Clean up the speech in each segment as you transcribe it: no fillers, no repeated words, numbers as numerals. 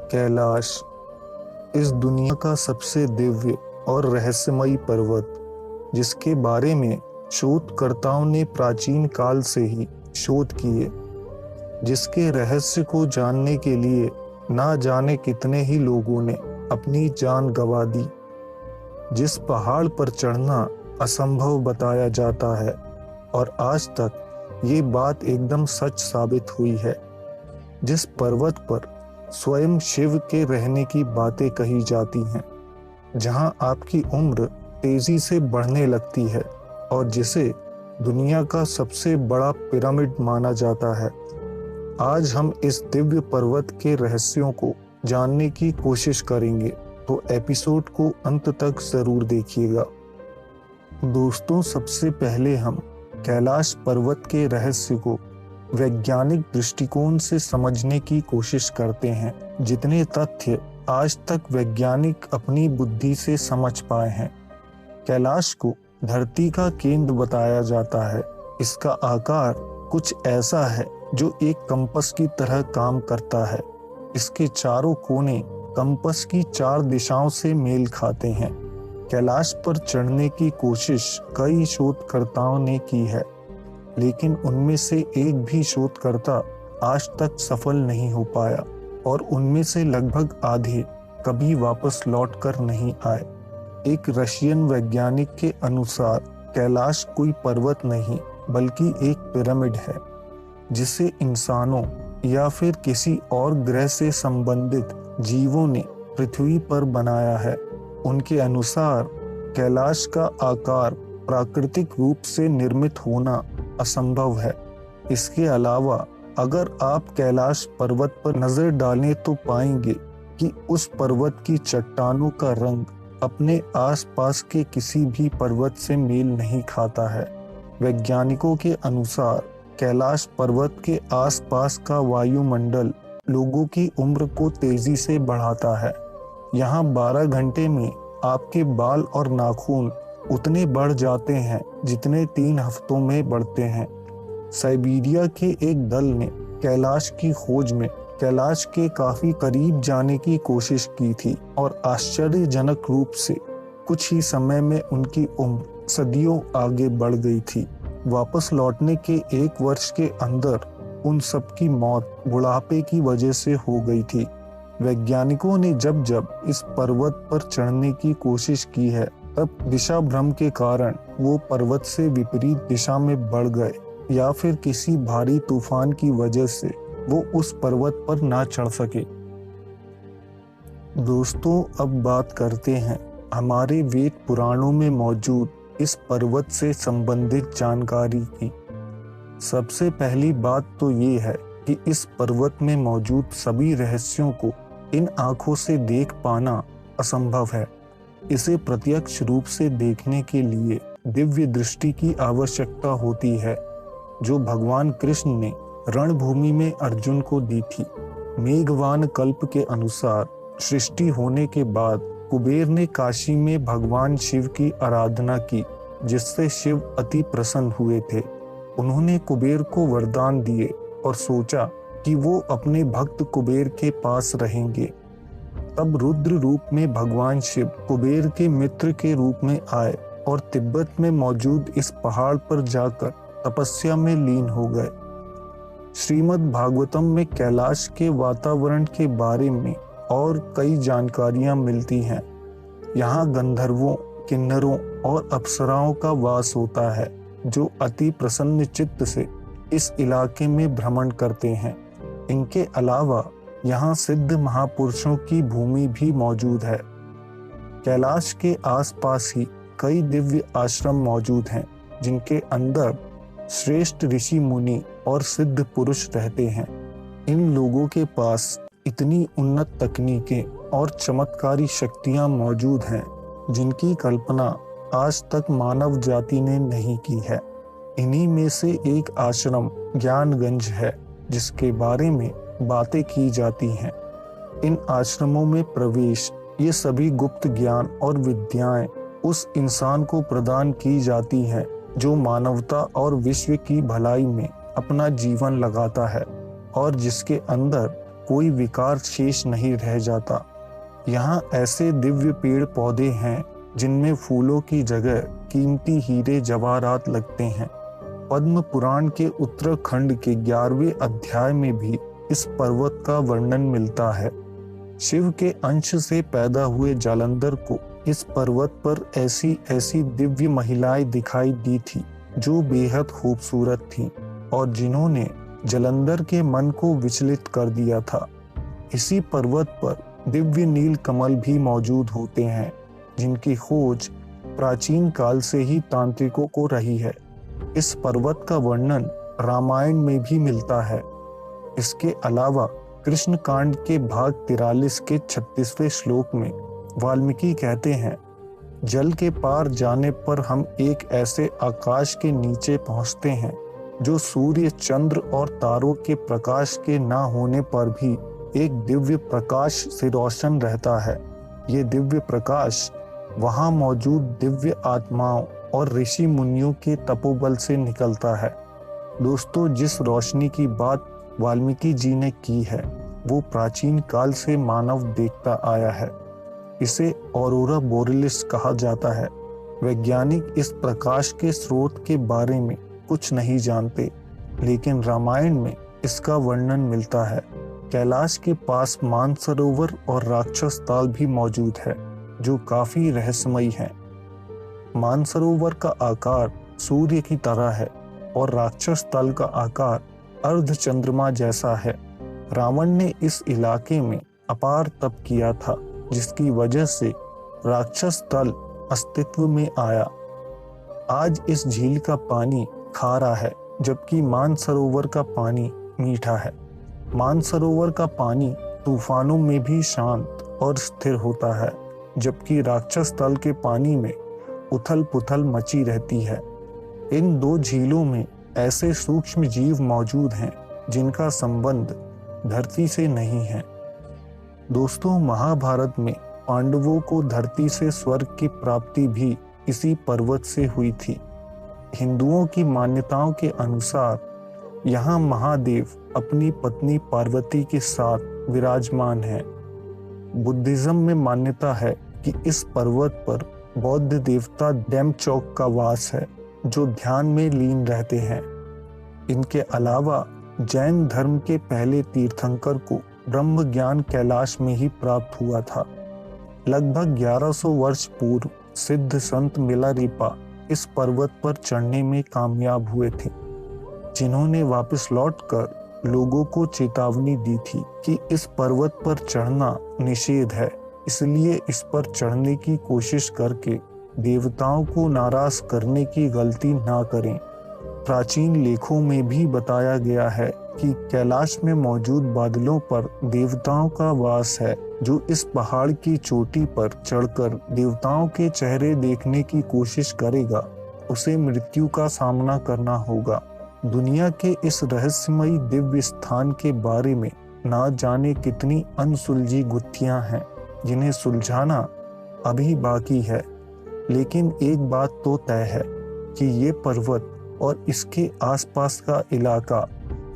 कैलाश इस दुनिया का सबसे दिव्य और रहस्यमयी पर्वत, जिसके बारे में शोधकर्ताओं ने प्राचीन काल से ही शोध किए, जिसके रहस्य को जानने के लिए ना जाने कितने ही लोगों ने अपनी जान गंवा दी, जिस पहाड़ पर चढ़ना असंभव बताया जाता है और आज तक ये बात एकदम सच साबित हुई है, जिस पर्वत पर स्वयं शिव के रहने की बातें कही जाती हैं, जहां आपकी उम्र तेजी से बढ़ने लगती है और जिसे दुनिया का सबसे बड़ा पिरामिड माना जाता है। आज हम इस दिव्य पर्वत के रहस्यों को जानने की कोशिश करेंगे, तो एपिसोड को अंत तक जरूर देखिएगा। दोस्तों, सबसे पहले हम कैलाश पर्वत के रहस्य को वैज्ञानिक दृष्टिकोण से समझने की कोशिश करते हैं। जितने तथ्य आज तक वैज्ञानिक अपनी बुद्धि से समझ पाए हैं, कैलाश को धरती का केंद्र बताया जाता है। इसका आकार कुछ ऐसा है जो एक कंपास की तरह काम करता है। इसके चारों कोने कंपास की 4 दिशाओं से मेल खाते हैं। कैलाश पर चढ़ने की कोशिश कई शोधकर्ताओं ने की है, लेकिन उनमें से एक भी शोधकर्ता आज तक सफल नहीं हो पाया और उनमें से लगभग आधे कभी वापस लौट कर नहीं आए। एक रशियन वैज्ञानिक के अनुसार कैलाश कोई पर्वत नहीं बल्कि एक पिरामिड है, जिसे इंसानों या फिर किसी और ग्रह से संबंधित जीवों ने पृथ्वी पर बनाया है। उनके अनुसार कैलाश का आकार प्राकृतिक रूप से निर्मित होना असंभव है। इसके अलावा अगर आप कैलाश पर्वत पर नजर डालें तो पाएंगे कि उस पर्वत की चट्टानों का रंग अपने आसपास के किसी भी पर्वत से मेल नहीं खाता है। वैज्ञानिकों के अनुसार कैलाश पर्वत के आसपास का वायुमंडल लोगों की उम्र को तेजी से बढ़ाता है। यहाँ 12 घंटे में आपके बाल और नाखून उतने बढ़ जाते हैं जितने 3 हफ्तों में बढ़ते हैं। साइबेरिया के एक दल ने कैलाश की खोज में कैलाश के काफी करीब जाने की कोशिश की थी और आश्चर्यजनक रूप से कुछ ही समय में उनकी उम्र सदियों आगे बढ़ गई थी। वापस लौटने के 1 वर्ष के अंदर उन सबकी मौत बुढ़ापे की वजह से हो गई थी। वैज्ञानिकों ने जब जब इस पर्वत पर चढ़ने की कोशिश की है, तब दिशा भ्रम के कारण वो पर्वत से विपरीत दिशा में बढ़ गए या फिर किसी भारी तूफान की वजह से वो उस पर्वत पर ना चढ़ सके। दोस्तों, अब बात करते हैं हमारे वेद पुराणों में मौजूद इस पर्वत से संबंधित जानकारी की। सबसे पहली बात तो ये है कि इस पर्वत में मौजूद सभी रहस्यों को इन आंखों से देख पाना असंभव है। इसे प्रत्यक्ष रूप से देखने के लिए दिव्य दृष्टि की आवश्यकता होती है, जो भगवान कृष्ण ने रणभूमि में अर्जुन को दी थी। मेघवान कल्प के अनुसार सृष्टि होने के बाद कुबेर ने काशी में भगवान शिव की आराधना की, जिससे शिव अति प्रसन्न हुए थे। उन्होंने कुबेर को वरदान दिए और सोचा कि वो अपने भक्त कुबेर के पास रहेंगे। तब रुद्र रूप में भगवान शिव कुबेर के मित्र के रूप में आए और तिब्बत में मौजूद इस पहाड़ पर जाकर तपस्या में लीन हो गए। श्रीमद् भागवतम में कैलाश के वातावरण के बारे में और कई जानकारियां मिलती हैं। यहाँ गंधर्वों, किन्नरों और अप्सराओं का वास होता है, जो अति प्रसन्न चित्त से इस इलाके में भ्रमण करते हैं। इनके अलावा यहाँ सिद्ध महापुरुषों की भूमि भी मौजूद है। कैलाश के आसपास ही कई दिव्य आश्रम मौजूद हैं, जिनके अंदर श्रेष्ठ ऋषि मुनि और सिद्ध पुरुष रहते हैं। इन लोगों के पास इतनी उन्नत तकनीकें और चमत्कारी शक्तियां मौजूद हैं, जिनकी कल्पना आज तक मानव जाति ने नहीं की है। इन्हीं में से एक आश्रम ज्ञानगंज है, जिसके बारे में बातें की जाती हैं। इन आश्रमों में प्रवेश ये सभी गुप्त ज्ञान और विद्याएं उस इंसान को प्रदान की जाती हैं जो मानवता और विश्व की भलाई में अपना जीवन लगाता है और जिसके अंदर कोई विकार शेष नहीं रह जाता। यहाँ ऐसे दिव्य पेड़ पौधे हैं जिनमें फूलों की जगह कीमती हीरे जवाहरात लगते हैं। पद्म पुराण के उत्तराखंड के 11वें अध्याय में भी इस पर्वत का वर्णन मिलता है। शिव के अंश से पैदा हुए जालंधर को इस पर्वत पर ऐसी ऐसी दिव्य महिलाएं दिखाई दी थी जो बेहद खूबसूरत थीं और जिन्होंने जालंधर के मन को विचलित कर दिया था। इसी पर्वत पर दिव्य नील कमल भी मौजूद होते हैं जिनकी खोज प्राचीन काल से ही तांत्रिकों को रही है। इस पर्वत का वर्णन रामायण में भी मिलता है। इसके अलावा कृष्ण कांड के भाग 43 के 36वें श्लोक में वाल्मीकि कहते हैं, जल के पार जाने पर हम एक ऐसे आकाश के नीचे पहुंचते हैं जो सूर्य, चंद्र और तारों के प्रकाश के ना होने पर भी एक दिव्य प्रकाश से रोशन रहता है। ये दिव्य प्रकाश वहां मौजूद दिव्य आत्माओं और ऋषि मुनियों के तपोबल से निकलता है। दोस्तों, जिस रोशनी की बात वाल्मीकि जी ने की है वो प्राचीन काल से मानव देखता आया है। इसे ऑरोरा बोरिलिस कहा जाता है। वैज्ञानिक इस प्रकाश के स्रोत के बारे में कुछ नहीं जानते, लेकिन रामायण में इसका वर्णन मिलता है। कैलाश के पास मानसरोवर और राक्षस ताल भी मौजूद है जो काफी रहस्यमयी है। मानसरोवर का आकार सूर्य की तरह है और राक्षस ताल का आकार अर्ध चंद्रमा जैसा है। रावण ने इस इलाके में अपार तप किया था जिसकी वजह से राक्षस तल अस्तित्व में आया। आज इस झील का पानी खारा है जबकि मानसरोवर का पानी मीठा है। मानसरोवर का पानी तूफानों में भी शांत और स्थिर होता है जबकि राक्षस तल के पानी में उथल पुथल मची रहती है। इन दो झीलों में ऐसे सूक्ष्म जीव मौजूद हैं जिनका संबंध धरती से नहीं है। दोस्तों, महाभारत में पांडवों को धरती से स्वर्ग की प्राप्ति भी इसी पर्वत से हुई थी। हिंदुओं की मान्यताओं के अनुसार यहाँ महादेव अपनी पत्नी पार्वती के साथ विराजमान है। बुद्धिज्म में मान्यता है कि इस पर्वत पर बौद्ध देवता डेमचौक का वास है जो ध्यान में लीन रहते हैं। इनके अलावा जैन धर्म के पहले तीर्थंकर को ब्रह्म ज्ञान कैलाश में ही प्राप्त हुआ था। लगभग 1100 वर्ष पूर्व सिद्ध संत मिलारेपा इस पर्वत पर चढ़ने में कामयाब हुए थे, जिन्होंने वापस लौटकर लोगों को चेतावनी दी थी कि इस पर्वत पर चढ़ना निषेध है, इसलिए इस पर चढ़ने की कोशिश करके देवताओं को नाराज करने की गलती ना करें। प्राचीन लेखों में भी बताया गया है कि कैलाश में मौजूद बादलों पर देवताओं का वास है। जो इस पहाड़ की चोटी पर चढ़कर देवताओं के चेहरे देखने की कोशिश करेगा उसे मृत्यु का सामना करना होगा। दुनिया के इस रहस्यमयी दिव्य स्थान के बारे में ना जाने कितनी अनसुलझी गुत्थियां हैं जिन्हें सुलझाना अभी बाकी है। लेकिन एक बात तो तय है कि ये पर्वत और इसके आसपास का इलाका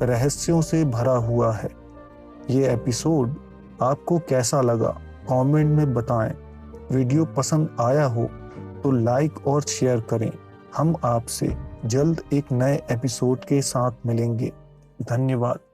रहस्यों से भरा हुआ है। ये एपिसोड आपको कैसा लगा कमेंट में बताएं। वीडियो पसंद आया हो तो लाइक और शेयर करें। हम आपसे जल्द एक नए एपिसोड के साथ मिलेंगे। धन्यवाद।